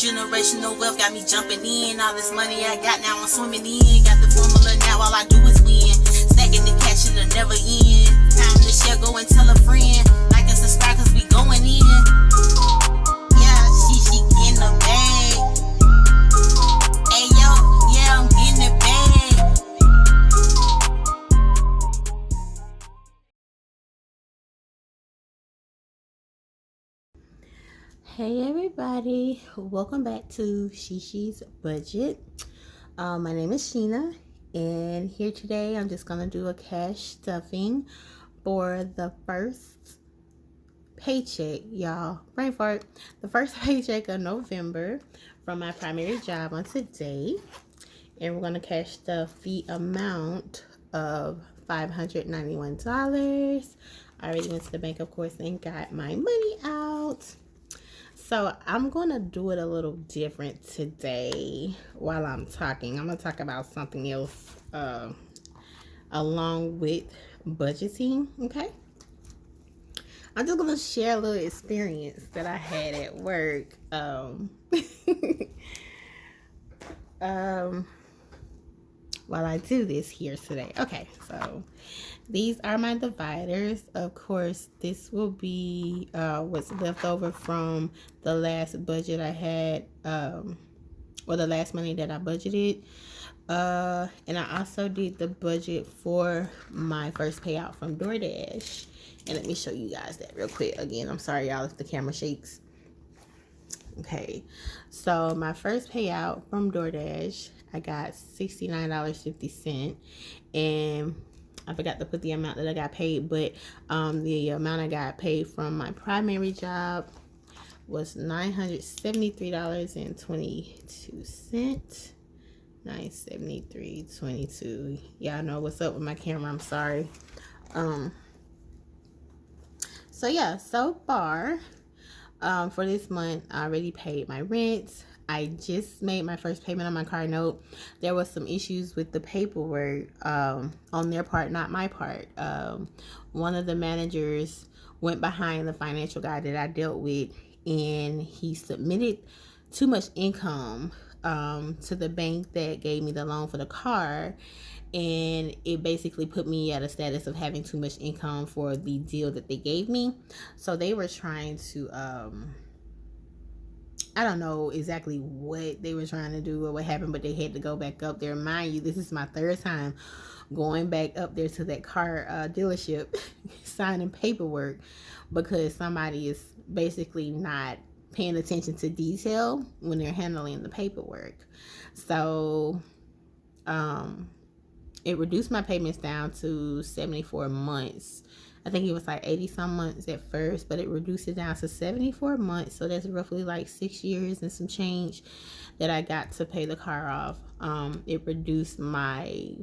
Generational wealth got me jumping in. All this money I got now I'm swimming in. Got the formula now, all I do is win. Stacking the cash, it'll never end. Time to share, go and tell a friend. Like and subscribe, cause we going in. Yeah, she in the bag. Hey yo, yeah, I'm getting the bag. Hey everybody, welcome back to Shishi's Budget. My name is Sheena, and here today I'm just gonna do a cash stuffing for the first paycheck, y'all. Brain fart. The first paycheck of November from my primary job on today, and we're gonna cash stuff the amount of $591. I already went to the bank, of course, and got my money out. So I'm going to do it a little different today while I'm talking. I'm going to talk about something else along with budgeting, okay? I'm just going to share a little experience that I had at work. While I do this here today. Okay, so these are my dividers. Of course, this will be what's left over from the last budget I had, or the last money that I budgeted. And I also did the budget for my first payout from DoorDash. And let me show you guys that real quick. Again, I'm sorry, y'all, if the camera shakes. Okay, so my first payout from DoorDash, I got $69.50, and I forgot to put the amount that I got paid, but the amount I got paid from my primary job was $973.22. $973.22. Y'all know what's up with my camera. I'm sorry. So yeah, so far for this month, I already paid my rent. I just made my first payment on my car note. There was some issues with the paperwork on their part, not my part. One of the managers went behind the financial guy that I dealt with, and he submitted too much income to the bank that gave me the loan for the car, and it basically put me at a status of having too much income for the deal that they gave me. So they were trying to I don't know exactly what they were trying to do or what happened, but they had to go back up there. Mind you, this is my third time going back up there to that car dealership signing paperwork because somebody is basically not paying attention to detail when they're handling the paperwork. So it reduced my payments down to 74 months. I think it was like 80 some months at first, but it reduced it down to 74 months. So that's roughly like 6 years and some change that I got to pay the car off. It reduced my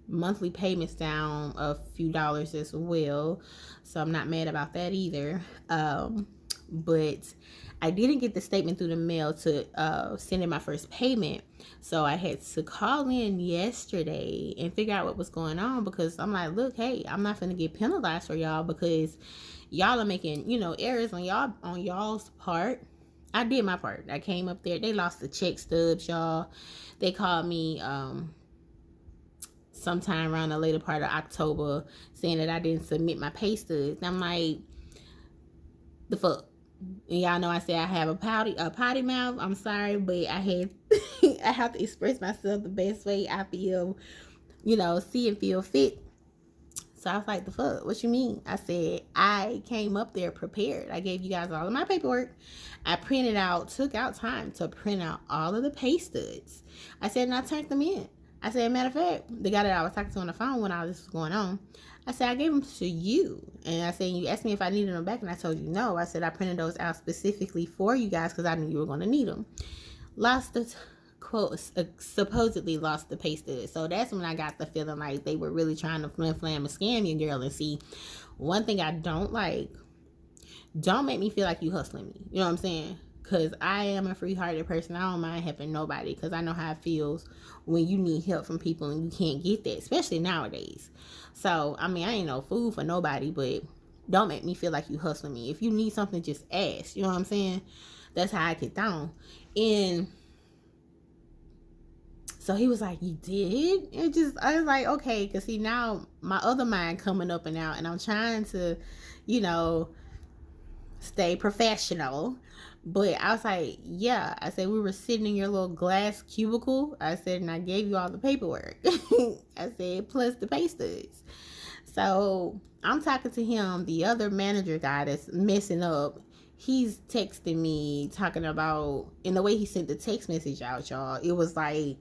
monthly payments down a few dollars as well. So I'm not mad about that either. But I didn't get the statement through the mail to send in my first payment. So I had to call in yesterday and figure out what was going on, because I'm like, look, hey, I'm not going to get penalized for y'all because y'all are making, errors on y'all's part. I did my part. I came up there. They lost the check stubs, y'all. They called me sometime around the later part of October saying that I didn't submit my pay stubs. I'm like, the fuck? And y'all know I say I have a potty mouth. I'm sorry, but I have to express myself the best way I feel, see and feel fit. So I was like, the fuck? What you mean? I said, I came up there prepared. I gave you guys all of my paperwork. I took out time to print out all of the pay stubs. I said, and I turned them in. I said, matter of fact, the guy that I was talking to on the phone when all this was going on, I said, I gave them to you. And I said, you asked me if I needed them back, and I told you no. I said, I printed those out specifically for you guys because I knew you were going to need them. Supposedly lost the pay stubs. So that's when I got the feeling like they were really trying to flam and scam you, girl. And see, one thing I don't like, don't make me feel like you hustling me. You know what I'm saying? Because I am a free-hearted person. I don't mind helping nobody because I know how it feels when you need help from people and you can't get that, especially nowadays. So, I ain't no fool for nobody, but don't make me feel like you hustling me. If you need something, just ask. You know what I'm saying? That's how I get down. And so he was like, you did? I was like, okay, because see, now my other mind coming up and out, and I'm trying to, you know, stay professional. But I was like, yeah. I said, we were sitting in your little glass cubicle. I said, and I gave you all the paperwork. I said, plus the pay stubs. So I'm talking to him, the other manager guy that's messing up. He's texting me, talking about, in the way he sent the text message out, y'all, it was like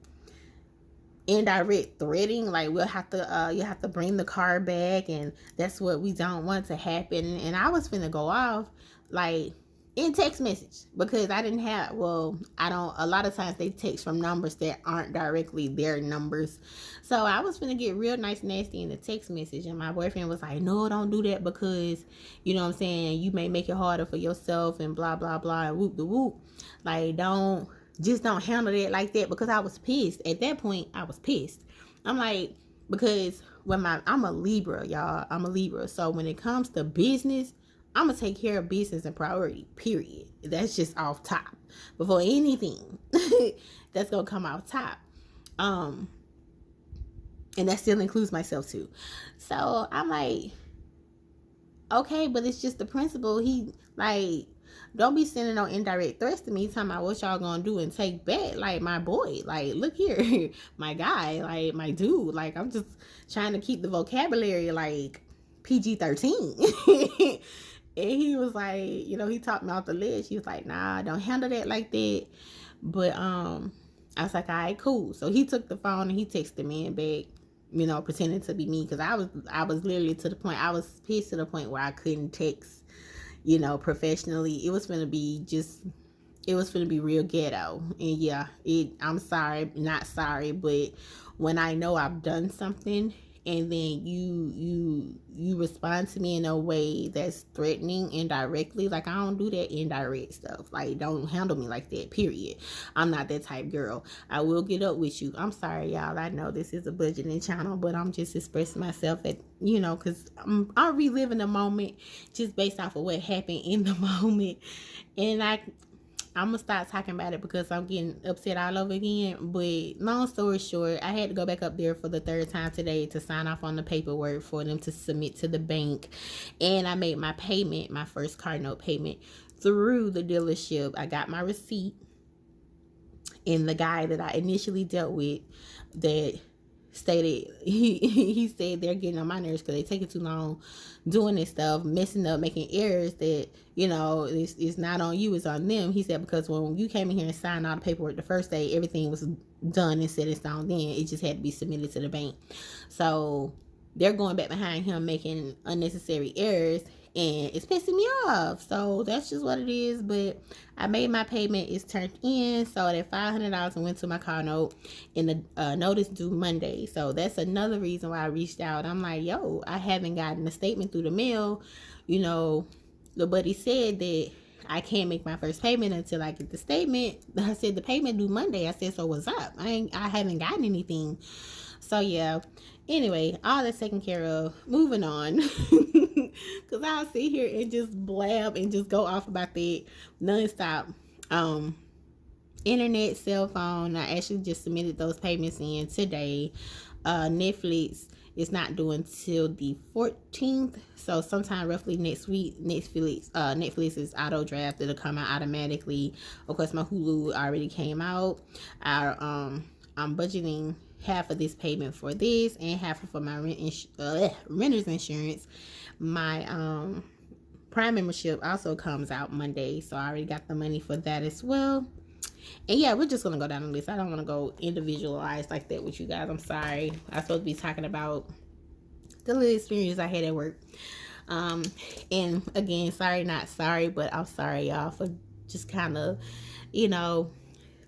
indirect threatening, like we'll have to you have to bring the car back, and that's what we don't want to happen. And I was finna go off, like, in text message, because I didn't have, well, I don't, a lot of times they text from numbers that aren't directly their numbers. So I was finna get real nice nasty in the text message, and my boyfriend was like, no, don't do that, because, you know what I'm saying, you may make it harder for yourself and blah blah blah and whoop the whoop. Like, don't handle it like that, because I was pissed. At that point, I was pissed. I'm like, because I'm a Libra, y'all. I'm a Libra. So when it comes to business, I'm going to take care of business and priority, period. That's just off top. Before anything, that's going to come off top. And that still includes myself too. So I'm like, okay, but it's just the principle. He, like, don't be sending no indirect threats to me talking about what y'all gonna do and take back. Like, my boy, like, look here, my guy, like, my dude. Like, I'm just trying to keep the vocabulary, like, PG-13. And he was like, you know, he talked me off the ledge. He was like, nah, don't handle that like that. But I was like, all right, cool. So he took the phone and he texted the man back, you know, pretending to be me, because I was literally to the point, I was pissed to the point where I couldn't text, you know, professionally. It was gonna be real ghetto. And yeah, I'm sorry, not sorry, but when I know I've done something and then you respond to me in a way that's threatening indirectly, like, I don't do that indirect stuff. Like, don't handle me like that, period. I'm not that type girl. I will get up with you. I'm sorry, y'all. I know this is a budgeting channel, but I'm just expressing myself at, you know, because I'm reliving the moment just based off of what happened in the moment. And I'm gonna stop talking about it because I'm getting upset all over again. But long story short, I had to go back up there for the third time today to sign off on the paperwork for them to submit to the bank. And I made my payment, my first car note payment, through the dealership. I got my receipt. And the guy that I initially dealt with that stated, he said they're getting on my nerves because they taking too long doing this stuff, messing up, making errors that, you know, it's not on you, it's on them. He said, because when you came in here and signed all the paperwork the first day, everything was done and set in stone then. It just had to be submitted to the bank. So they're going back behind him, making unnecessary errors, and it's pissing me off. So that's just what it is. But I made my payment. It's turned in. So that $500 went to my car note, and the notice due Monday. So that's another reason why I reached out. I'm like, yo, I haven't gotten a statement through the mail. You know, the buddy said that I can't make my first payment until I get the statement. I said the payment due Monday. I said, so what's up? I haven't gotten anything. So yeah. Anyway, all that's taken care of. Moving on. Because I'll sit here and just blab and just go off about that nonstop. Internet, cell phone. I actually just submitted those payments in today. Netflix is not due until the 14th. So sometime roughly next week, Netflix is auto draft. It'll come out automatically. Of course, my Hulu already came out. I'm budgeting half of this payment for this and half for my renter's insurance. My Prime membership also comes out Monday, so I already got the money for that as well. And yeah, we're just gonna go down the list. I don't want to go individualized like that with you guys. I'm sorry. I'm supposed to be talking about the little experience I had at work. And again, sorry, not sorry, but I'm sorry, y'all, for just kind of, you know,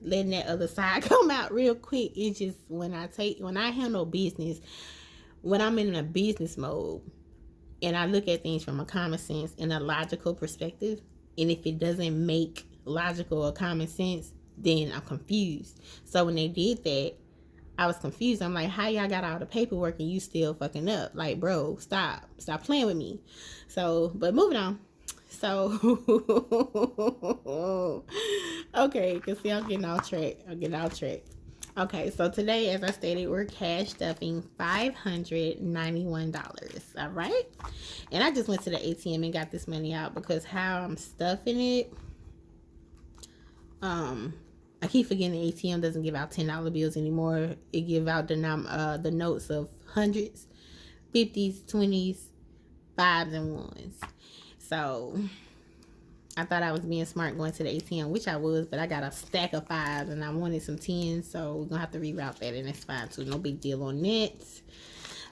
letting that other side come out real quick. It's just when I handle business, when I'm in a business mode and I look at things from a common sense and a logical perspective, and if it doesn't make logical or common sense, then I'm confused. So when they did that, I was confused. I'm like, how y'all got all the paperwork and you still fucking up? Like, bro, stop playing with me. So, but moving on. So, okay, because see, I'm getting off track. Okay, so today, as I stated, we're cash stuffing $591. All right. And I just went to the ATM and got this money out because how I'm stuffing it, I keep forgetting the ATM doesn't give out $10 bills anymore. It give out the notes of hundreds, 50s, 20s, fives, and ones. So I thought I was being smart going to the ATM, which I was, but I got a stack of fives and I wanted some tens, so we're gonna have to reroute that, and it's fine too. No big deal on that.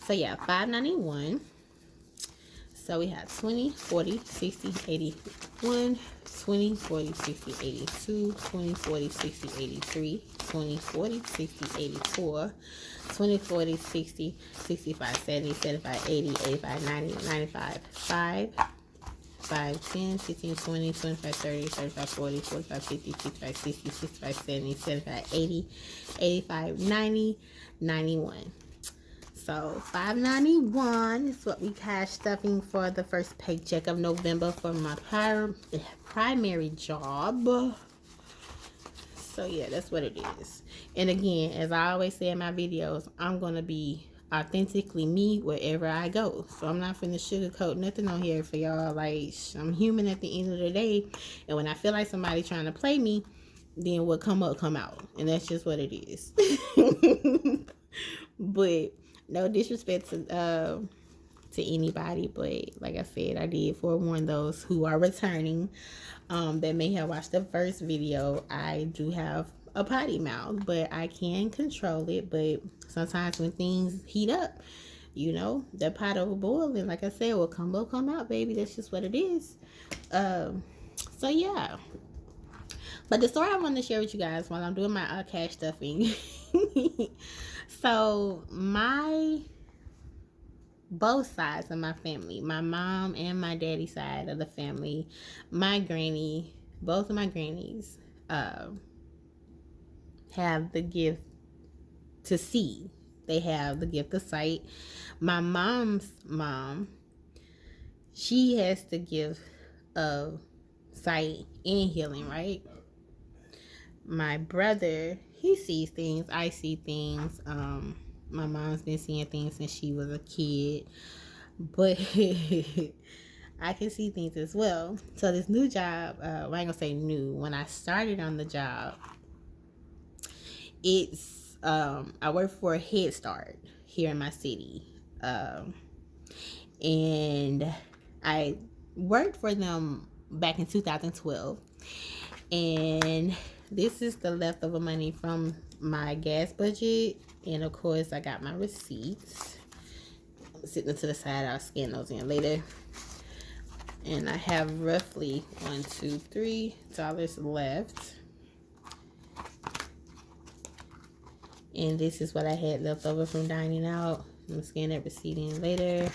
So yeah, $591. So we have 20, 40, 60, 81, 20, 40, 60, 82, 20, 40, 60, 83, 20, 40, 60, 84, 20, 40, 60, 65, 70, 75, 80, 85, 90, 95, 5, 5, 10, 15, 20, 25, 30, 35, 40, 45, 50, 55, 60, 65, 70, 75, 80, 85, 90, 91. So $591 is what we cash stuffing for the first paycheck of November for my primary job. So yeah, that's what it is. And again, as I always say in my videos, I'm gonna be authentically me wherever I go. So I'm not finna sugarcoat nothing on here for y'all. Like, I'm human at the end of the day, and when I feel like somebody trying to play me, then what come up come out, and that's just what it is. But no disrespect to anybody, but like I said, I did forewarn those who are returning that may have watched the first video. I do have a potty mouth, but I can control it. But sometimes when things heat up, you know, the pot overboil, and like I said, will come out, baby. That's just what it is. So yeah. But the story I wanted to share with you guys while I'm doing my cash stuffing. So both sides of my family, my mom and my daddy side of the family, my granny, both of my grannies have the gift to see. They have the gift of sight. My mom's mom, she has the gift of sight and healing, right? My brother, he sees things. I see things. My mom's been seeing things since she was a kid, but I can see things as well. So this new job, well, I ain't gonna say new. When I started on the job, it's I work for a Head Start here in my city, and I worked for them back in 2012, and this is the leftover money from my gas budget, and of course I got my receipts sitting to the side. I'll scan those in later, and I have roughly $3 left, and this is what I had left over from dining out. I'm gonna scan that receipt in later,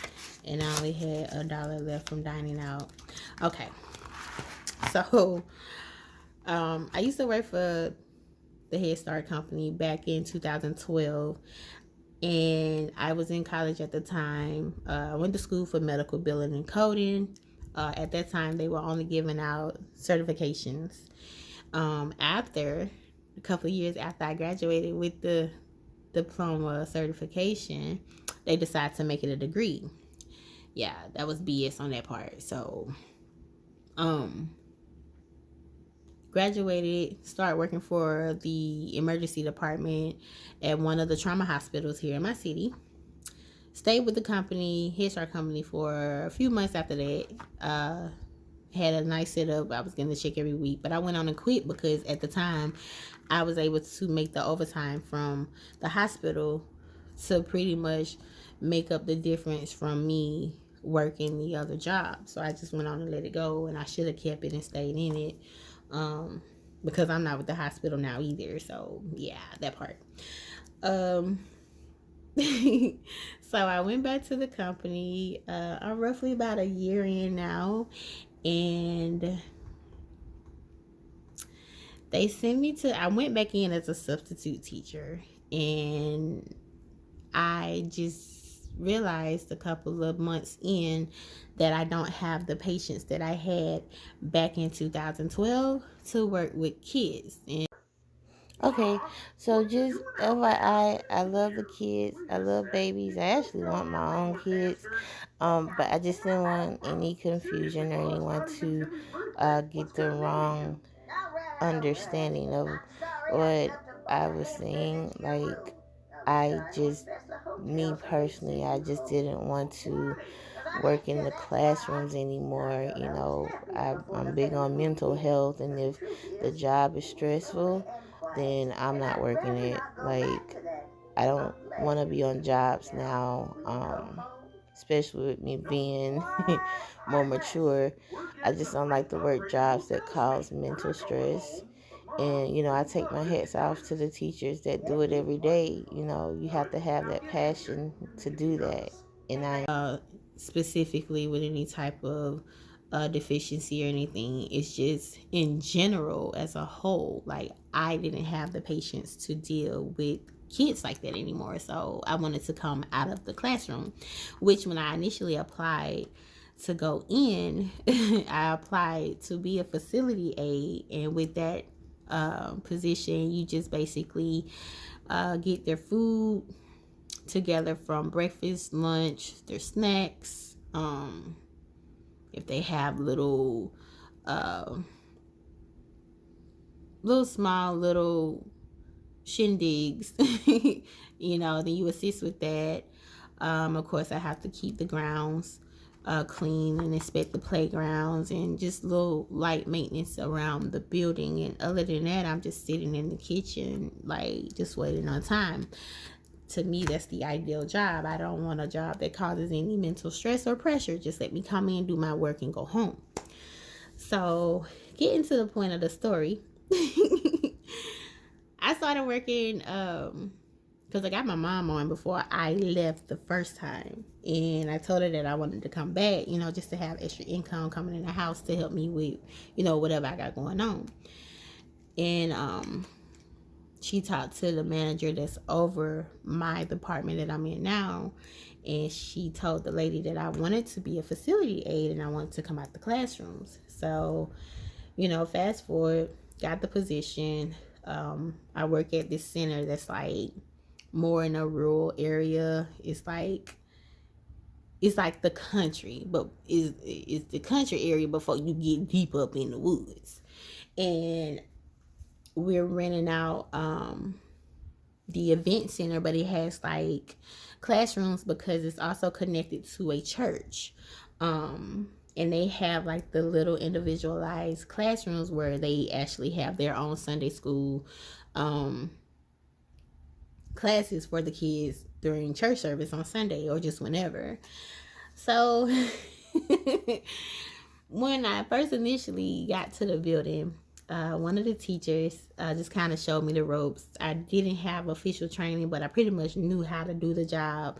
and I only had $1 left from dining out. Okay, so I used to work for the Head Start company back in 2012, and I was in college at the time. I went to school for medical billing and coding. At that time, they were only giving out certifications. After a couple of years after I graduated with the diploma certification, they decided to make it a degree. Yeah, that was BS on that part. So, graduated, started working for the emergency department at one of the trauma hospitals here in my city. Stayed with the company, Head Start company, for a few months after that. Had a nice setup. I was getting the check every week, but I went on and quit because at the time I was able to make the overtime from the hospital to pretty much make up the difference from me working the other job. So I just went on and let it go, and I should have kept it and stayed in it. Because I'm not with the hospital now either. So yeah, that part. So I went back to the company. I'm roughly about a year in now, and they sent me I went back in as a substitute teacher, and I just realized a couple of months in that I don't have the patience that I had back in 2012 to work with kids. And okay, so just FYI, I love the kids. I love babies. I actually want my own kids. But I just didn't want any confusion or anyone to get the wrong understanding of what I was saying. Like, me personally, I just didn't want to work in the classrooms anymore. I'm big on mental health, and if the job is stressful, then I'm not working it. Like, I don't want to be on jobs now, especially with me being more mature. I just don't like to work jobs that cause mental stress. And, I take my hats off to the teachers that do it every day. You have to have that passion to do that. And specifically with any type of deficiency or anything, it's just in general as a whole. Like, I didn't have the patience to deal with kids like that anymore. So I wanted to come out of the classroom, which when I initially applied to go in, I applied to be a facility aide. And with that position, you just basically get their food together from breakfast, lunch, their snacks. If they have little small little shindigs, then you assist with that. Of course, I have to keep the grounds clean and inspect the playgrounds and just little light maintenance around the building. And other than that, I'm just sitting in the kitchen, like, just waiting on time. To me, that's the ideal job. I don't want a job that causes any mental stress or pressure. Just let me come in, do my work, and go home. So, getting to the point of the story, I started working because I got my mom on before I left the first time. And I told her that I wanted to come back, just to have extra income coming in the house to help me with, whatever I got going on. And she talked to the manager that's over my department that I'm in now. And she told the lady that I wanted to be a facility aide and I wanted to come out the classrooms. So, fast forward, got the position. I work at this center that's like more in a rural area. It's like the country, but it's the country area before you get deep up in the woods. And we're renting out the event center, but it has like classrooms because it's also connected to a church. And they have like the little individualized classrooms where they actually have their own Sunday school classes for the kids during church service on Sunday or just whenever. So when I first initially got to the building, one of the teachers just kind of showed me the ropes. I didn't have official training, but I pretty much knew how to do the job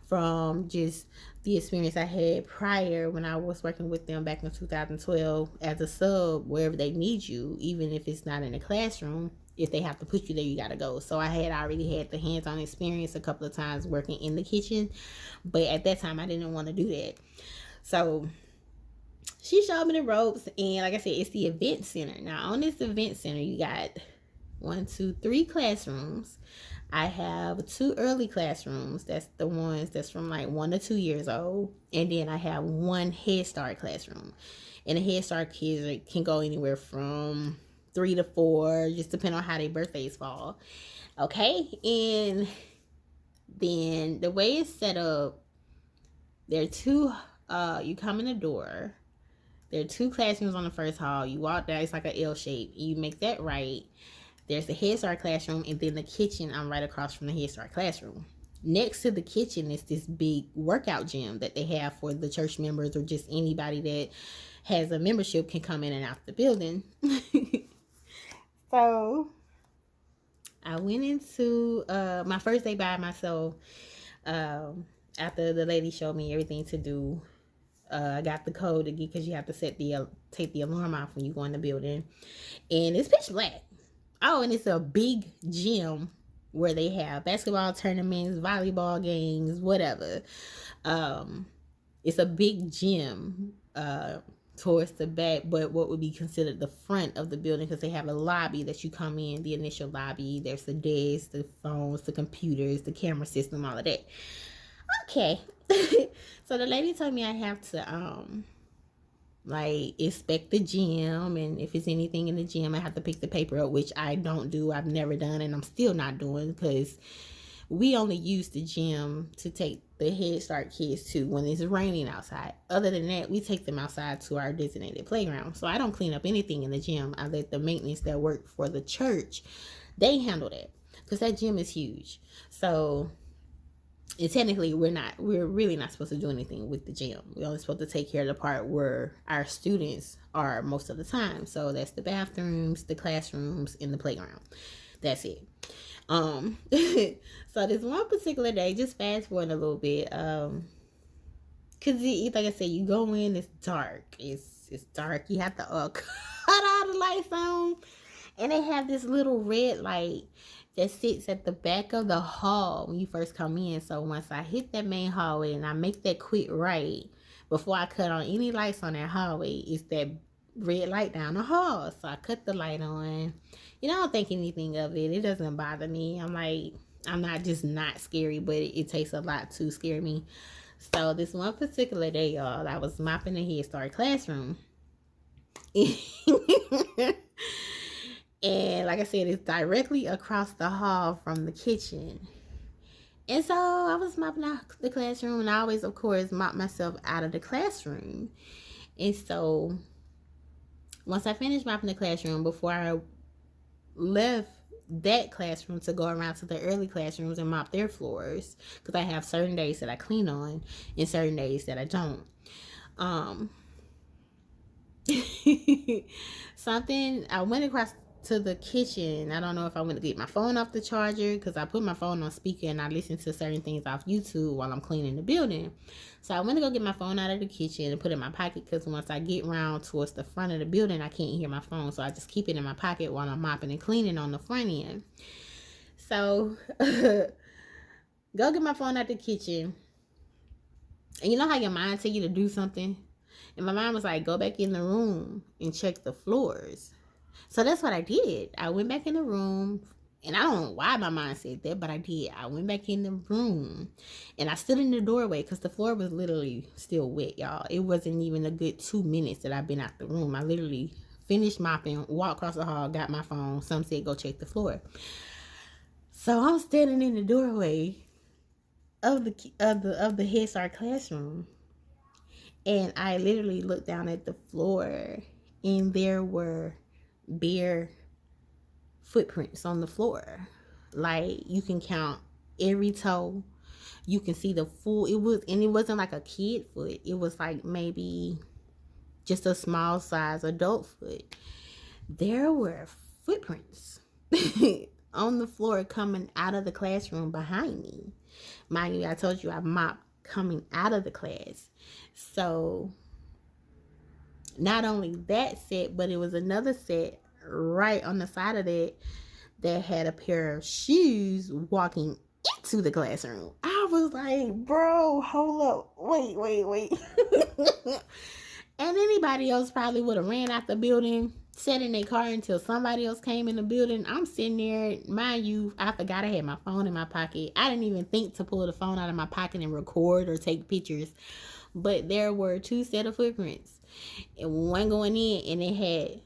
from just the experience I had prior when I was working with them back in 2012 as a sub, wherever they need you, even if it's not in a classroom. If they have to put you there, you gotta go. So I had already had the hands-on experience a couple of times working in the kitchen, but at that time I didn't want to do that. So she showed me the ropes, and like I said, it's the event center. Now on this event center, you got 3 classrooms. I have 2 early classrooms. That's the ones that's from like 1 to 2 years old, and then I have 1 Head Start classroom. And the Head Start kids can go anywhere from 3 to 4, just depending on how their birthdays fall. Okay, and then the way it's set up, there are 2. You come in the door. There are 2 classrooms on the first hall. You walk down, it's like an L shape. You make that right. There's the Head Start classroom, and then the kitchen. I'm right across from the Head Start classroom. Next to the kitchen is this big workout gym that they have for the church members or just anybody that has a membership can come in and out the building. So I went into my first day by myself. After the lady showed me everything to do, I got the code to get, because you have to take the alarm off when you go in the building, and it's pitch black. Oh, and it's a big gym where they have basketball tournaments, volleyball games, whatever. It's a big gym towards the back, but what would be considered the front of the building, because they have a lobby that you come in, the initial lobby. There's the desk, the phones, the computers, the camera system, all of that. Okay. So the lady told me I have to like inspect the gym, and if it's anything in the gym I have to pick the paper up, which I don't do. I've never done, and I'm still not doing, because we only use the gym to take the Head Start kids to when it's raining outside. Other than that, we take them outside to our designated playground. So I don't clean up anything in the gym. I let the maintenance that work for the church, they handle that, because that gym is huge. So and technically we're really not supposed to do anything with the gym. We're only supposed to take care of the part where our students are most of the time. So that's the bathrooms, the classrooms, and the playground. That's it. So this one particular day, just fast forward a little bit, cause like I said, you go in, it's dark. It's dark. You have to cut all the lights on, and they have this little red light that sits at the back of the hall when you first come in. So once I hit that main hallway and I make that quick right, before I cut on any lights on that hallway, it's that red light down the hall. So I cut the light on. I don't think anything of it. It doesn't bother me. I'm not just not scary, but it takes a lot to scare me. So this one particular day, y'all, I was mopping the Head Start classroom. And like I said, it's directly across the hall from the kitchen. And so I was mopping out the classroom, and I always, of course, mop myself out of the classroom. And so once I finished mopping the classroom, before I left that classroom to go around to the early classrooms and mop their floors, because I have certain days that I clean on and certain days that I don't. I went across to the kitchen. I don't know if I went to get my phone off the charger, because I put my phone on speaker and I listen to certain things off YouTube while I'm cleaning the building. So I went to go get my phone out of the kitchen and put it in my pocket, because once I get around towards the front of the building, I can't hear my phone. So I just keep it in my pocket while I'm mopping and cleaning on the front end. So go get my phone out the kitchen. And you know how your mind tell you to do something? And my mom was like, go back in the room and check the floors. So that's what I did. I went back in the room, and I don't know why my mind said that, but I did. I went back in the room, and I stood in the doorway, because the floor was literally still wet, y'all. It wasn't even a good 2 minutes that I've been out the room. I literally finished mopping, walked across the hall, got my phone. Some said, go check the floor. So I'm standing in the doorway of the Head Start classroom, and I literally looked down at the floor, and there were bare footprints on the floor. Like, you can count every toe. You can see the full, it wasn't like a kid foot. It was like maybe just a small size adult foot. There were footprints on the floor coming out of the classroom behind me. Mind you, I told you I mopped coming out of the class. So not only that set, but it was another set right on the side of it that had a pair of shoes walking into the classroom. I was like, bro, hold up. Wait. And anybody else probably would have ran out the building, sat in their car until somebody else came in the building. I'm sitting there, mind you, I forgot I had my phone in my pocket. I didn't even think to pull the phone out of my pocket and record or take pictures. But there were 2 sets of footprints, and one going in, and they had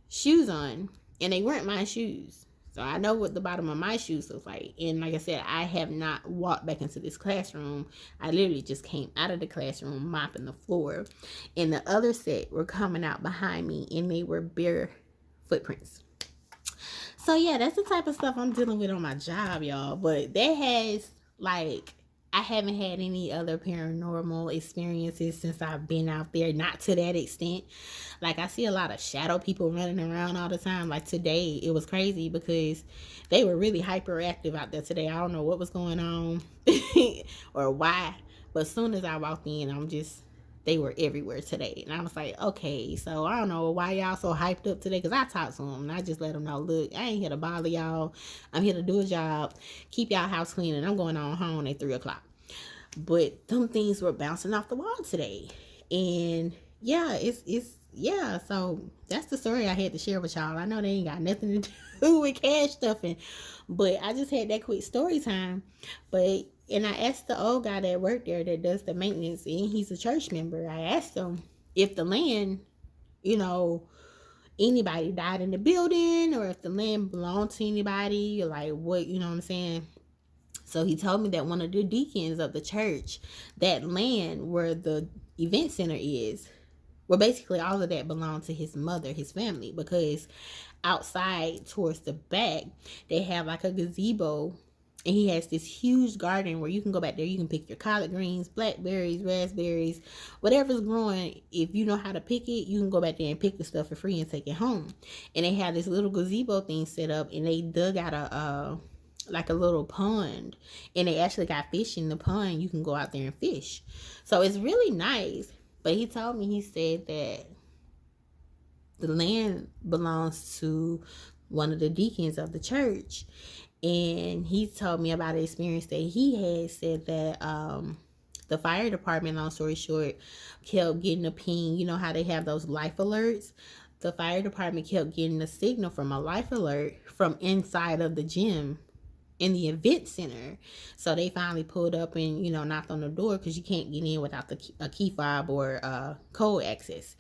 shoes on, and they weren't my shoes. So I know what the bottom of my shoes looks like. And like I said, I have not walked back into this classroom. I literally just came out of the classroom mopping the floor. And the other set were coming out behind me, and they were bare footprints. So yeah, that's the type of stuff I'm dealing with on my job, y'all. But that has, like, I haven't had any other paranormal experiences since I've been out there. Not to that extent. Like, I see a lot of shadow people running around all the time. Like today, it was crazy because they were really hyperactive out there today. I don't know what was going on or why. But as soon as I walked in, I'm just they were everywhere today. And I was like, okay, so I don't know why y'all so hyped up today, because I talked to them and I just let them know, look, I ain't here to bother y'all. I'm here to do a job, keep y'all house clean, and I'm going on home at 3 o'clock. But them things were bouncing off the wall today. And yeah, yeah, so that's the story I had to share with y'all. I know they ain't got nothing to do with cash stuffing, but I just had that quick story time. But and I asked the old guy that worked there that does the maintenance, and he's a church member. I asked him if the land, you know, anybody died in the building, or if the land belonged to anybody, or like what, you know what I'm saying? So he told me that one of the deacons of the church, that land where the event center is, well, basically all of that belonged to his mother, his family, because outside towards the back, they have like a gazebo, and he has this huge garden where you can go back there. You can pick your collard greens, blackberries, raspberries, whatever's growing. If you know how to pick it, you can go back there and pick the stuff for free and take it home. And they have this little gazebo thing set up, and they dug out a like a little pond, and they actually got fish in the pond. You can go out there and fish. So it's really nice. But he told me, he said that the land belongs to one of the deacons of the church. And he told me about an experience that he had, said that the fire department, long story short, kept getting a ping. You know how they have those life alerts? The fire department kept getting a signal from a life alert from inside of the gym in the event center. So they finally pulled up and, you know, knocked on the door, because you can't get in without a key fob or code access.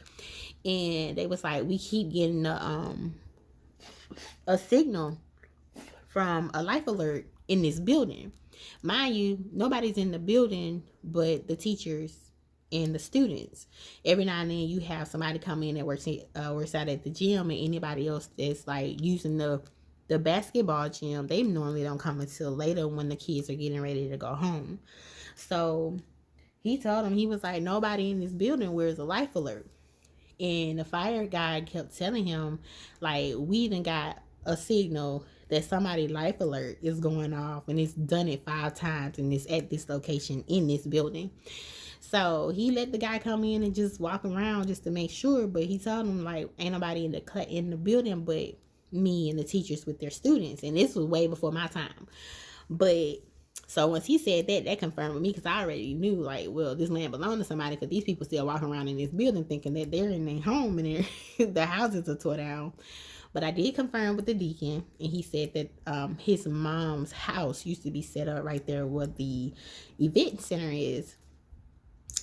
And they was like, we keep getting a signal from a life alert in this building. Mind you, nobody's in the building but the teachers and the students. Every now and then you have somebody come in that works out at the gym, and anybody else that's like using the basketball gym, they normally don't come until later when the kids are getting ready to go home. So he told him, he was like, nobody in this building wears a life alert. And the fire guy kept telling him, like, we even got a signal that somebody's life alert is going off, and it's done it 5 times, and it's at this location in this building. So he let the guy come in and just walk around just to make sure. But he told him, like, ain't nobody in the building but me and the teachers with their students. And this was way before my time. But so once he said that, that confirmed with me, because I already knew, like, well, this land belonged to somebody, because these people still walking around in this building thinking that they're in their home and the houses are tore down. But I did confirm with the deacon, and he said that his mom's house used to be set up right there where the event center is.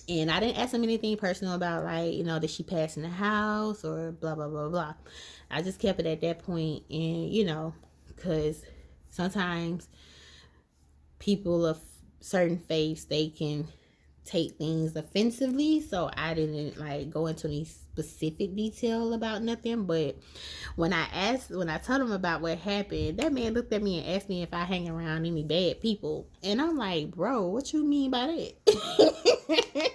And I didn't ask him anything personal about, like, you know, did she pass in the house or blah, blah, blah, blah. I just kept it at that point. And, you know, because sometimes people of certain faiths, they can take things offensively. So I didn't, like, go into any specific detail about nothing. But when I told him about what happened, that man looked at me and asked me if I hang around any bad people. And I'm like, bro, what you mean by that?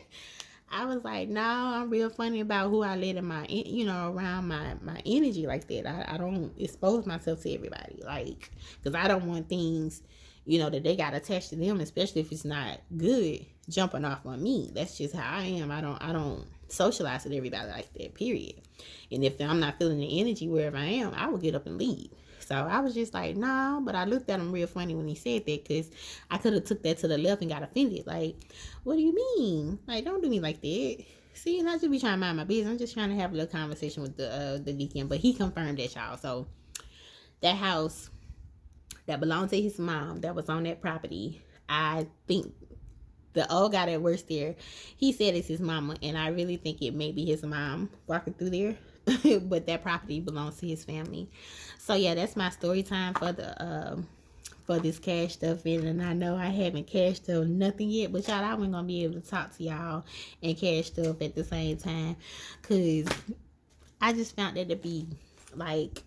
I was like, no, I'm real funny about who I let in my, you know, around my energy like that. I don't expose myself to everybody, like, because I don't want things, you know, that they got attached to them, especially if it's not good, jumping off on me. That's just how I am. I don't socialize with everybody like that, period. And if I'm not feeling the energy wherever I am, I will get up and leave. So I was just like, nah, but I looked at him real funny when he said that, because I could have took that to the left and got offended. Like, what do you mean? Like, don't do me like that. See, and I just be trying to mind my business. I'm just trying to have a little conversation with the deacon, but he confirmed that, y'all. So that house that belonged to his mom, that was on that property, I think the old guy that works there, he said it's his mama, and I really think it may be his mom walking through there. But that property belongs to his family. So yeah, that's my story time for this cash stuff in. And I know I haven't cashed up nothing yet, but y'all, I wasn't gonna be able to talk to y'all and cash stuff at the same time, because I just found that to be, like,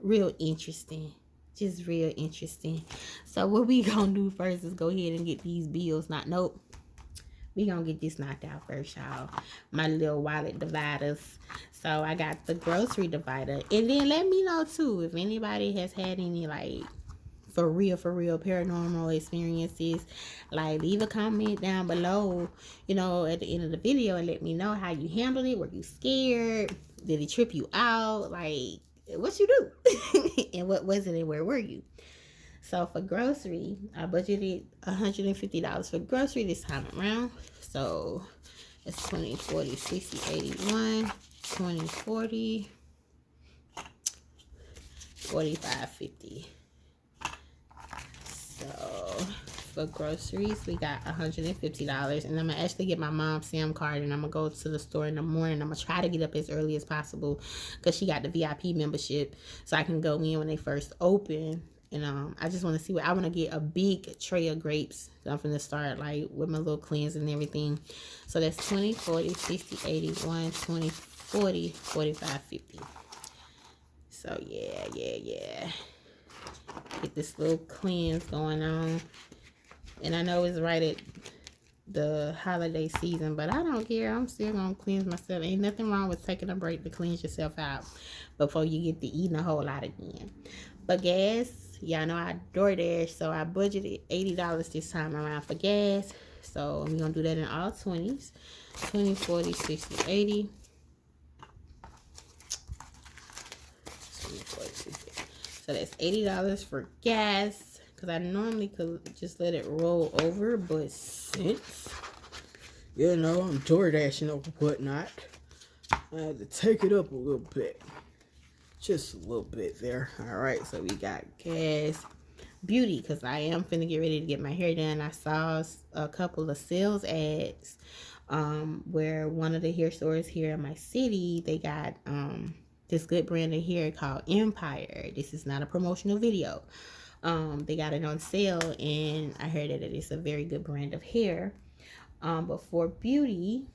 real interesting. Just real interesting. So what we gonna do first is go ahead and get these bills. Nope. We gonna get this knocked out first, y'all. My little wallet dividers. So I got the grocery divider. And then let me know too if anybody has had any, like, for real paranormal experiences, like leave a comment down below, you know, at the end of the video, and let me know how you handled it. Were you scared? Did it trip you out? Like, what you do? And what was it, and where were you? So for grocery, I budgeted $150 for grocery this time around. So it's 20, 40, 60, 81, 20, 40, 45, 50. So for groceries, we got $150, and I'm gonna actually get my mom's SAM card, and I'm gonna go to the store in the morning. I'm gonna try to get up as early as possible because she got the VIP membership, so I can go in when they first open. And I just want to see what I want to get, a big tray of grapes. So I'm gonna start like with my little cleanse and everything. So that's 20, 40, 60, 81, 20, 40, 45, 50. So yeah. Get this little cleanse going on. And I know it's right at the holiday season, but I don't care. I'm still gonna cleanse myself. Ain't nothing wrong with taking a break to cleanse yourself out before you get to eating a whole lot again. But gas, y'all know I DoorDash, so I budgeted $80 this time around for gas. So I'm gonna do that in all 20s. 20, 40, 60, 80. 20, 40, 60. So that's $80 for gas, because I normally could just let it roll over, but since, you know, I'm DoorDashing or whatnot, I had to take it up a little bit. Just a little bit there. All right, so we got gas. Beauty, because I am finna get ready to get my hair done. I saw a couple of sales ads where one of the hair stores here in my city, they got this good brand of hair called Empire. This is not a promotional video. They got it on sale, and I heard that it is a very good brand of hair. But for beauty,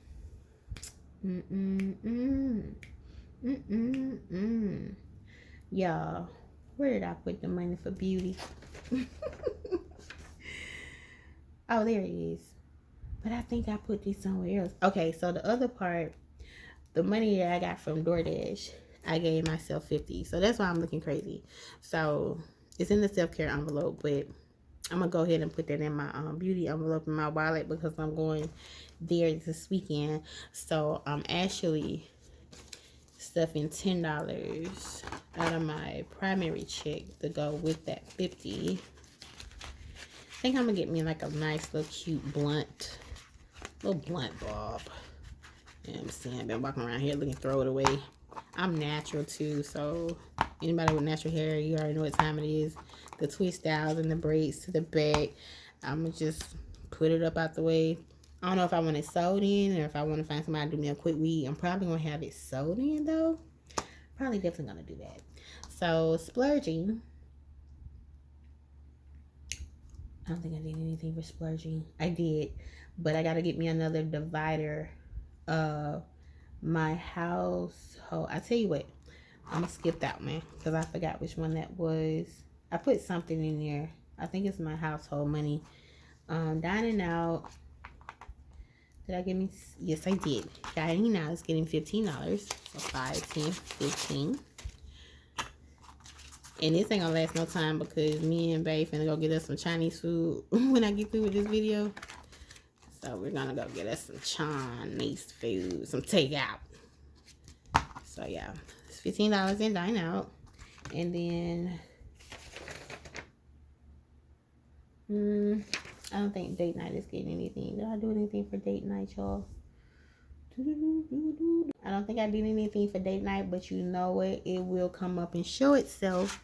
y'all, where did I put the money for beauty? Oh, there it is. But I think I put this somewhere else. Okay, so the other part, the money that I got from DoorDash, I gave myself 50. So that's why I'm looking crazy. So it's in the self-care envelope, but I'm gonna go ahead and put that in my beauty envelope in my wallet, because I'm going there this weekend. So I'm actually stuffing $10 out of my primary check to go with that 50. I think I'm gonna get me like a nice little cute blunt, little blunt bob. You know what I'm saying? I've been walking around here looking, throw it away. I'm natural too, so anybody with natural hair, you already know what time it is. The twist styles and the braids to the back, I'm gonna just put it up out the way. I don't know if I want it sewed in or if I want to find somebody to do me a quick weave. I'm probably gonna have it sewed in though. Probably definitely gonna do that. So splurging, I don't think I did anything for splurging. I did, but I gotta get me another divider of my household. I tell you what, I'm gonna skip that one because I forgot which one that was. I put something in there. I think it's my household money. Dining out. Did I get me? Yes, I did. Dining out is getting $15. So 5, 10, 15. And this ain't gonna last no time because me and Bae finna go get us some Chinese food when I get through with this video. So we're gonna go get us some Chinese food, some takeout. So yeah, it's $15 in dine out. And then I don't think date night is getting anything. Did I do anything for date night, y'all? I don't think I did anything for date night, but you know what? It will come up and show itself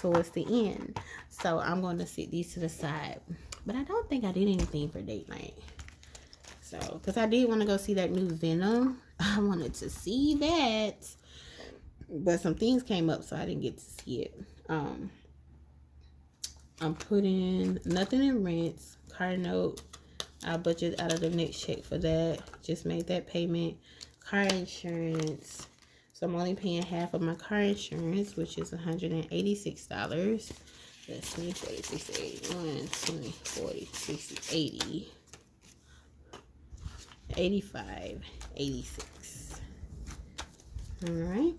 towards the end. So I'm going to sit these to the side. But I don't think I did anything for date night. So, because I did want to go see that new Venom. I wanted to see that. But some things came up, so I didn't get to see it. I'm putting nothing in rents. Car note. I'll budget out of the next check for that. Just made that payment. Car insurance. So I'm only paying half of my car insurance, which is $186. That's 20, 40, 60, 81, 20, 40, 60, 80, 85, 86. All right.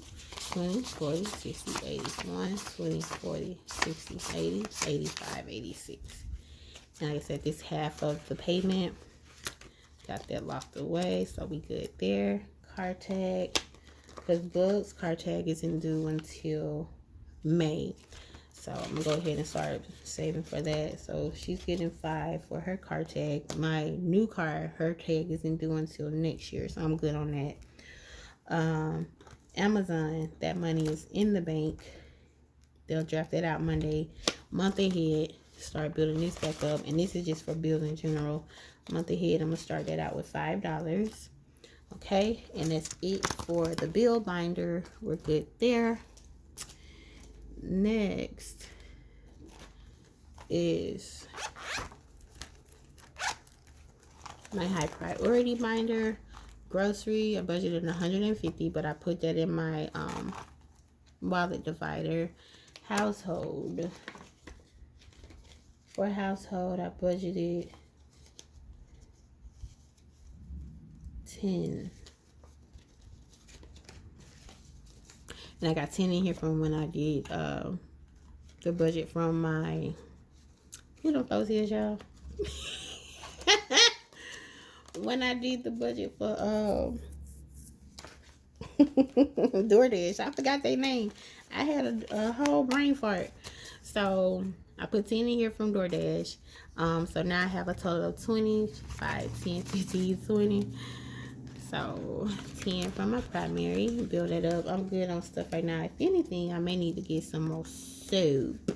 20, 40, 60, 80. 1, 20, 40, 60, 80, 85, 86. And like I said, this half of the payment. Got that locked away, so we good there. Car tag. Because Bug's car tag isn't due until May. So I'm going to go ahead and start saving for that. So she's getting $5 for her car tag. My new car, her tag isn't due until next year. So I'm good on that. Amazon, that money is in the bank. They'll draft that out Monday. Month ahead, start building this back up. And this is just for bills in general. Month ahead, I'm going to start that out with $5. Okay, and that's it for the bill binder. We're good there. Next is my high priority binder. Grocery, I budgeted $150, but I put that in my wallet divider. Household, for household, I budgeted 10. And I got 10 in here from when I did the budget from my, you know what those is, y'all? When I did the budget for DoorDash, I forgot their name. I had a whole brain fart. So I put 10 in here from DoorDash. So now I have a total of 20, 5, 10, 15, 20. So 10 from my primary. Build it up. I'm good on stuff right now. If anything, I may need to get some more soap.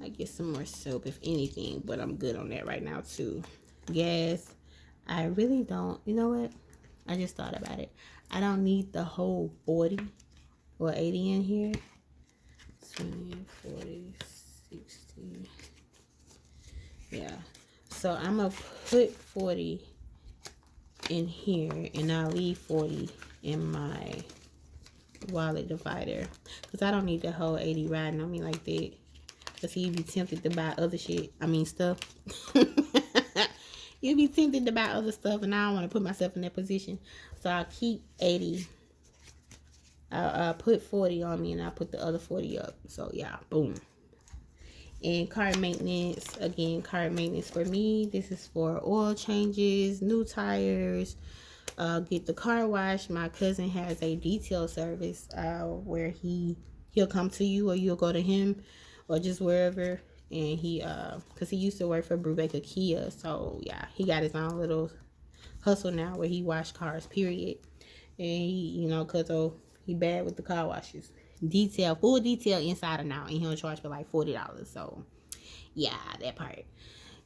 I get some more soap if anything, but I'm good on that right now too. Gas, I really don't. You know what? I just thought about it. I don't need the whole 40 or 80 in here. 20, 40, 60. Yeah. So I'm going to put 40 in here, and I'll leave 40 in my wallet divider, because I don't need the whole 80 riding on me like that. Because you'd be tempted to buy other shit. I mean stuff. You'd be tempted to buy other stuff, and I don't want to put myself in that position. So I'll keep 80. I'll put 40 on me, and I'll put the other 40 up. So yeah, boom. And car maintenance, again, car maintenance for me, this is for oil changes, new tires, get the car washed. My cousin has a detail service where he'll come to you, or you'll go to him, or just wherever. And he because he used to work for Brubaker Kia, so yeah, he got his own little hustle now where he wash cars, period. And he, you know, cause he bad with the car washes. Detail, full detail inside and out, and he'll charge for like $40. So yeah, that part.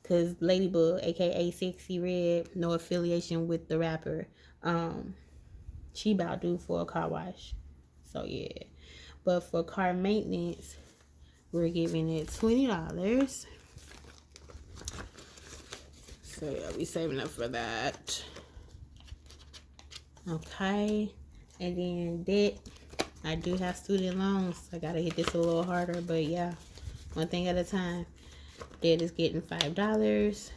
Cause Ladybug, aka Sexy Red, no affiliation with the rapper, she about due for a car wash. So yeah, but for car maintenance, we're giving it $20. So yeah, we saving up for that. Okay, and then debt. I do have student loans. I gotta hit this a little harder, but yeah, one thing at a time. Debt is getting $5.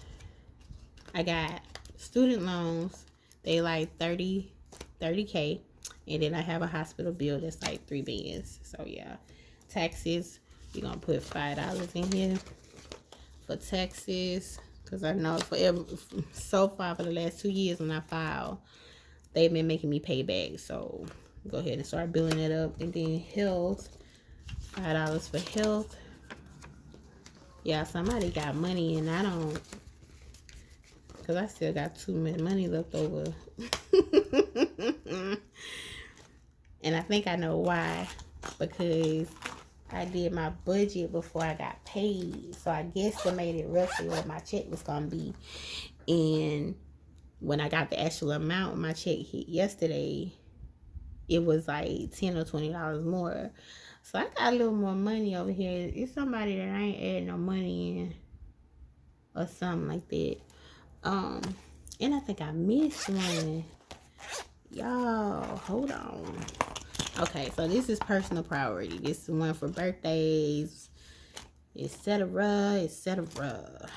I got student loans. They like 30K, and then I have a hospital bill that's like 3 bands. So yeah, taxes. We're gonna put $5 in here for taxes, because I know so far for the last 2 years when I filed, they've been making me pay back. So go ahead and start building it up. And then health, $5 for health. Yeah, somebody got money and I don't, because I still got too much money left over. And I think I know why, because I did my budget before I got paid. So I guesstimated roughly what my check was going to be. And when I got the actual amount, my check hit yesterday, it was like $10 or $20 more. So I got a little more money over here. It's somebody that I ain't adding no money in or something like that. And I think I missed one. Y'all, hold on. Okay, so this is personal priority. This is one for birthdays, etc., etc.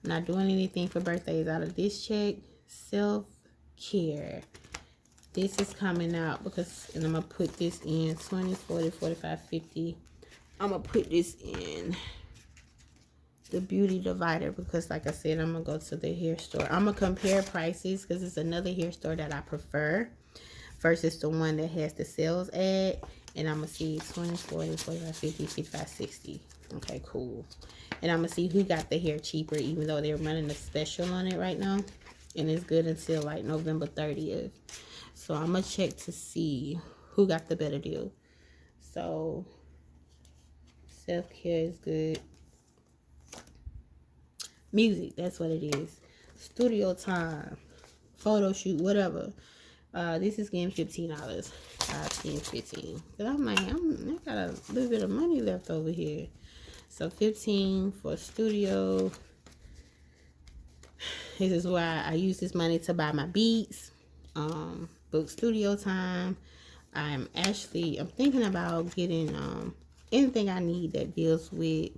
Not doing anything for birthdays out of this check. Self-care. This is coming out because, and I'm going to put this in 20, 40, 45, 50. I'm going to put this in the beauty divider because, like I said, I'm going to go to the hair store. I'm going to compare prices because it's another hair store that I prefer versus the one that has the sales ad. And I'm going to see 20, 40, 45, 50, 55, 60. Okay, cool. And I'm going to see who got the hair cheaper, even though they're running a special on it right now. And it's good until like November 30th. So I'm going to check to see who got the better deal. So self-care is good. Music, that's what it is. Studio time, photo shoot, whatever. This is getting $15. 5, 10, 15. But I'm like, I got a little bit of money left over here. So 15 for studio. This is why I use this money to buy my beats. Book studio time. I'm thinking about getting anything I need that deals with,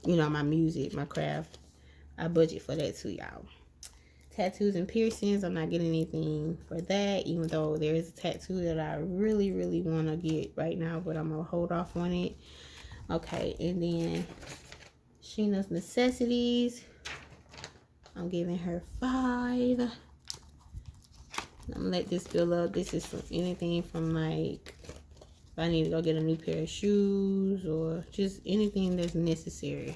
you know, my music, my craft. I budget for that too, y'all. Tattoos and piercings, I'm not getting anything for that, even though there is a tattoo that I really, really want to get right now, but I'm going to hold off on it. Okay, and then Sheena's necessities. I'm giving her 5. I'm going to let this fill up. This is anything from like, if I need to go get a new pair of shoes or just anything that's necessary.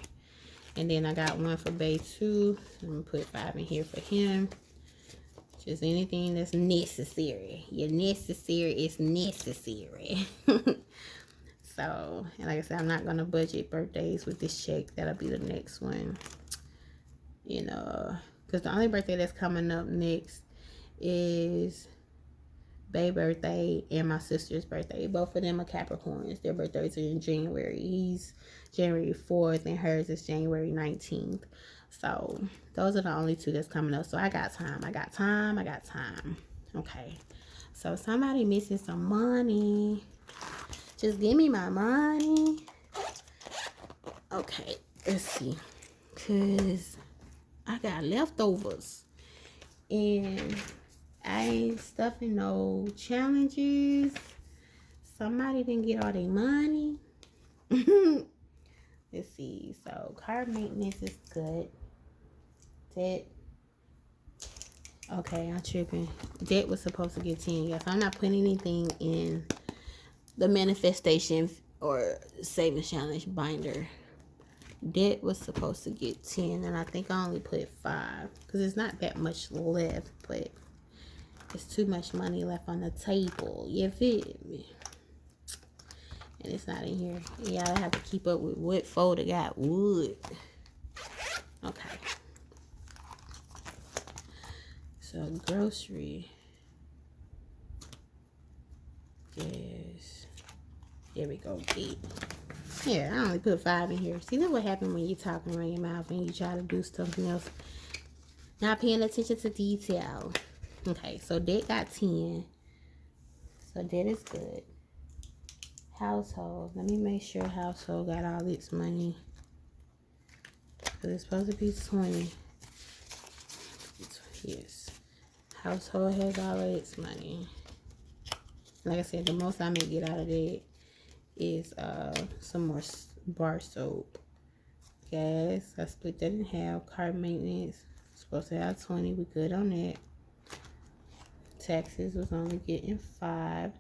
And then I got one for Bay too. I'm going to put 5 in here for him. Just anything that's necessary. Your necessary is necessary. So, and like I said, I'm not going to budget birthdays with this check. That'll be the next one. You know, because the only birthday that's coming up next is Bay's birthday and my sister's birthday. Both of them are Capricorns. Their birthdays are in January. He's January 4th and hers is January 19th. So those are the only 2 that's coming up. So I got time. I got time. Okay. So somebody missing some money. Just give me my money. Okay. Let's see. Because I got leftovers. And I ain't stuffing no challenges. Somebody didn't get all their money. Let's see. So car maintenance is good. Debt. Okay, I'm tripping. Debt was supposed to get 10. Yes, I'm not putting anything in the manifestation or savings challenge binder. Debt was supposed to get 10, and I think I only put 5 because it's not that much left, but there's too much money left on the table. You feel me? And it's not in here. Y'all have to keep up with what folder got wood. Okay. So grocery. Yes. Here we go. 8. Yeah, I only put 5 in here. See, that's what happens when you're talking around your mouth and you try to do something else. Not paying attention to detail. Okay, so debt got 10. So debt is good. Household. Let me make sure household got all its money. Because it's supposed to be 20. Yes. Household has all of its money. Like I said, the most I may get out of it is some more bar soap. Gas. I split that in half. Car maintenance. Supposed to have 20. We good on that. Taxes was only getting 5.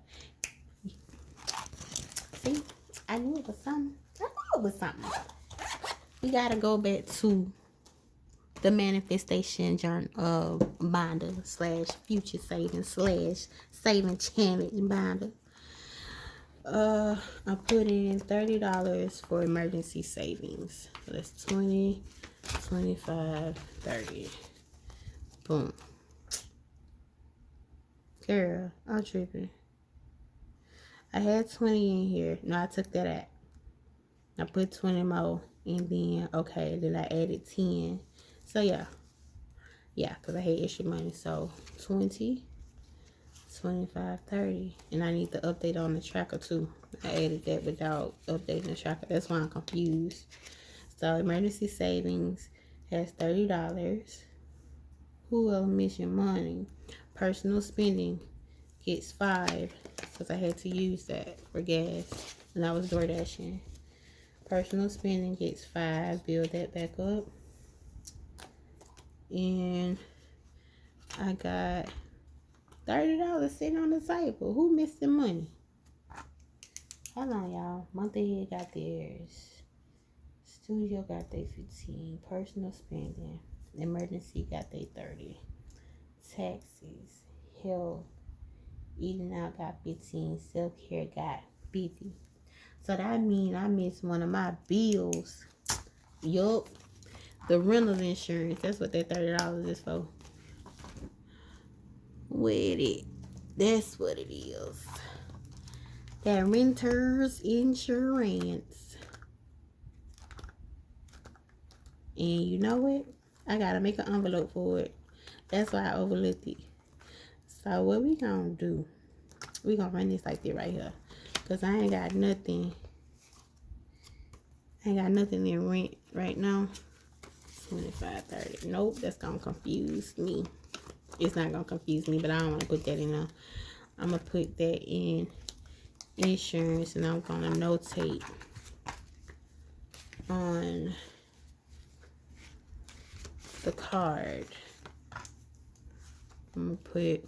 See, I knew it was something. We gotta go back to the manifestation journal binder / future savings / saving challenge binder. I put in $30 for emergency savings. So that's 20, 25, 30. Boom. Girl, I'm tripping. I had 20 in here. No, I took that out. I put 20 more. And then, okay, then I added 10. So, yeah. Yeah, because I had extra money. So, 20, 25, 30. And I need to update on the tracker, too. I added that without updating the tracker. That's why I'm confused. So, emergency savings has $30. Who else missing money? Personal spending gets 5 because I had to use that for gas and I was door dashing. Personal spending gets 5. Build that back up. And I got $30 sitting on the table. Who missing money? Hold on, y'all. Month ahead got theirs. Studio got their 15. Personal spending. Emergency got their 30. Taxes. Health. Eating out got 15. Self-care got 50. So that means I missed one of my bills. Yup. The rental insurance. That's what that $30 is for. With it. That's what it is. That renter's insurance. And you know what? I gotta make an envelope for it. That's why I overlooked it. So what we gonna do? We gonna run this like this right here. Cause I ain't got nothing. I ain't got nothing in rent right now. 25, 30. Nope, that's gonna confuse me. It's not gonna confuse me, but I don't want to put that in there. I'm gonna put that in insurance, and I'm gonna notate on the card. I'm gonna put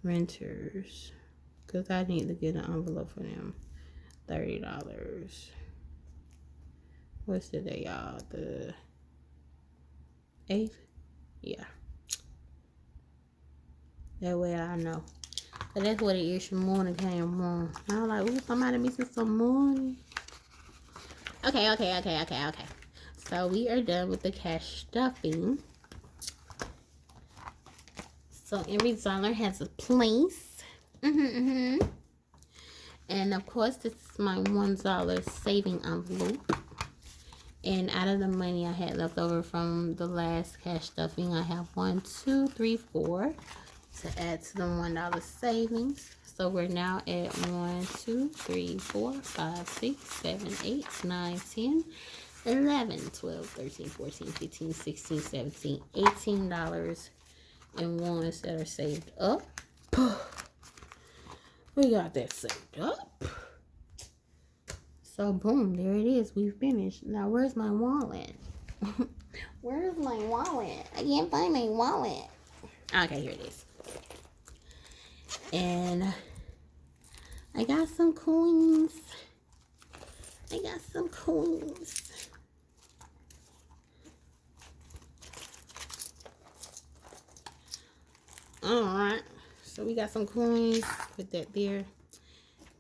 renters because I need to get an envelope for them. $30. What's the day, y'all? The 8th? Yeah. That way I know. But that's what the extra morning came from. I was like, ooh, somebody missing some money. Okay. So we are done with the cash stuffing. So every dollar has a place. And of course, this is my $1 saving envelope. And out of the money I had left over from the last cash stuffing, I have 1, 2, 3, 4 to add to the $1 savings. So we're now at 1, 2, 3, 4, 5, 6, 7, 8, 9, 10, 11, 12, 13, 14, 15, 16, 17, $18 in ones that are saved up. We got that saved up. So boom, there it is. We finished. Now where's my wallet? Where's my wallet? I can't find my wallet. Okay, here it is. And I got some coins. Alright. So we got some coins. Put that there.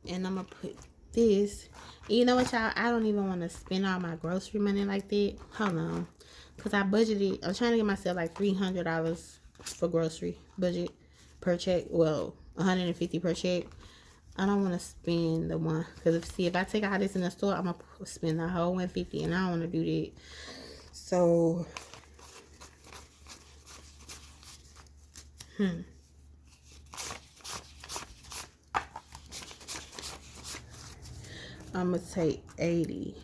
And I'm going to put this. You know what, y'all? I don't even want to spend all my grocery money like that. Hold on. Because I budgeted. I'm trying to get myself like $300 for grocery budget per check. Well, $150 per check. I don't want to spend the one. Because if I take all this in the store, I'm going to spend the whole $150. And I don't want to do that. So. I'm going to take 80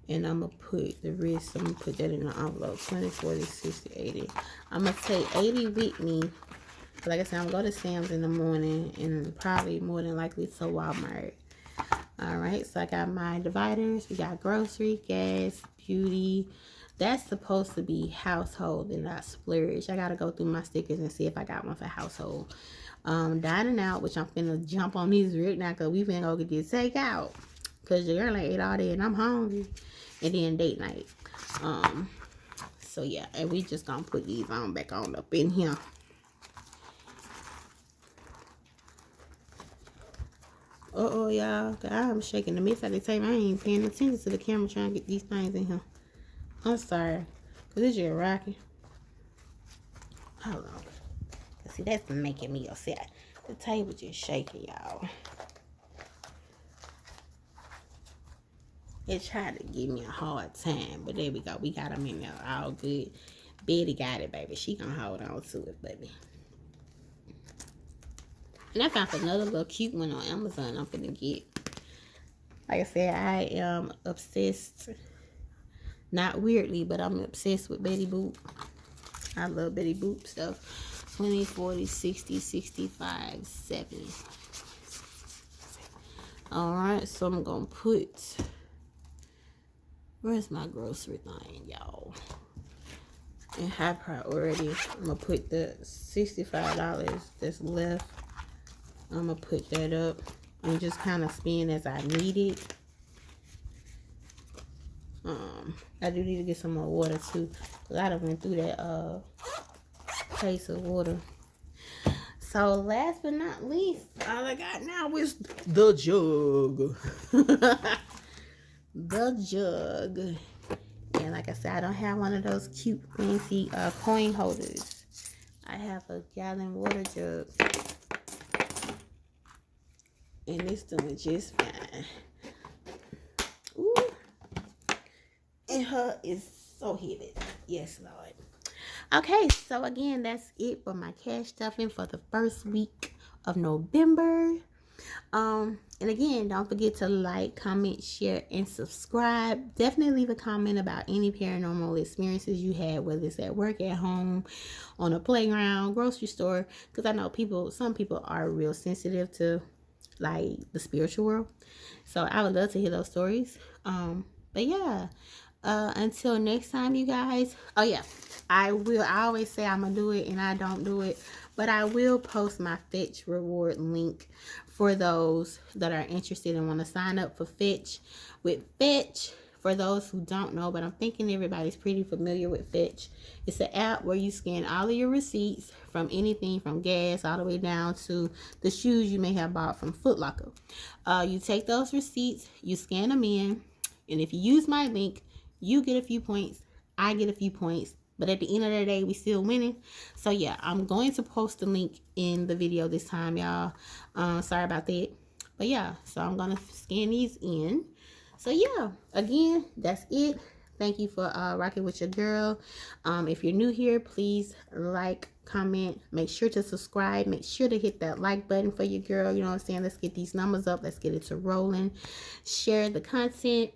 and I'm going to put the rest, I'm going to put that in the envelope. 20, 40, 60, 80. I'm going to take 80 with me. Like I said, I'm going to go to Sam's in the morning and probably more than likely to Walmart. Alright, so I got my dividers. We got grocery, gas, beauty. That's supposed to be household and not splurge. I got to go through my stickers and see if I got one for household. Dining out, which I'm finna jump on these right now because we finna go get this takeout. Because your girl ain't ate all day and I'm hungry. And then date night. So yeah, and we just gonna put these on back on up in here. Y'all. I'm shaking the mess out of the table. I ain't paying attention to the camera trying to get these things in here. I'm sorry. Because it's just rocking. Hold on. See, that's making me upset. The table just shaking, y'all. It tried to give me a hard time, but there we go. We got them in there all good. Betty got it, baby. She gonna hold on to it, baby. And I found another little cute one on Amazon I'm finna get. Like I said, I am obsessed Not weirdly, but I'm obsessed with Betty Boop. I love Betty Boop stuff. 20, 40, 60, 65, 70. Alright, so I'm gonna put, where's my grocery thing, y'all? In high priority, I'm gonna put the $65 that's left. I'm gonna put that up and just kind of spend as I need it. I do need to get some more water too, because I done went through that case of water. So last but not least, all I got now is the jug. The jug. And like I said, I don't have one of those cute fancy coin holders. I have a gallon water jug. And it's doing just fine. Ooh. And her is so heavy. Yes, Lord. Okay, so again, that's it for my cash stuffing for the first week of November. And again, don't forget to like, comment, share, and subscribe. Definitely leave a comment about any paranormal experiences you had, whether it's at work, at home, on a playground, grocery store. Because I know some people are real sensitive to like the spiritual world. So I would love to hear those stories. But yeah, until next time, you guys. Oh yeah, I always say I'm gonna do it and I don't do it, but I will post my Fetch reward link for those that are interested and want to sign up for Fetch. With Fetch, for those who don't know, but I'm thinking everybody's pretty familiar with Fetch. It's an app where you scan all of your receipts from anything from gas all the way down to the shoes you may have bought from Foot Locker. You take those receipts, you scan them in, and if you use my link, you get a few points, I get a few points, but at the end of the day, we still winning. So yeah, I'm going to post the link in the video this time, y'all. Sorry about that. But yeah, so I'm going to scan these in. So yeah, again, that's it. Thank you for rocking with your girl. If you're new here, please like, comment, make sure to subscribe, make sure to hit that like button for your girl. You know what I'm saying? Let's get these numbers up. Let's get it to rolling. Share the content.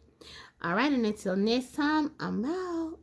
All right, and until next time, I'm out.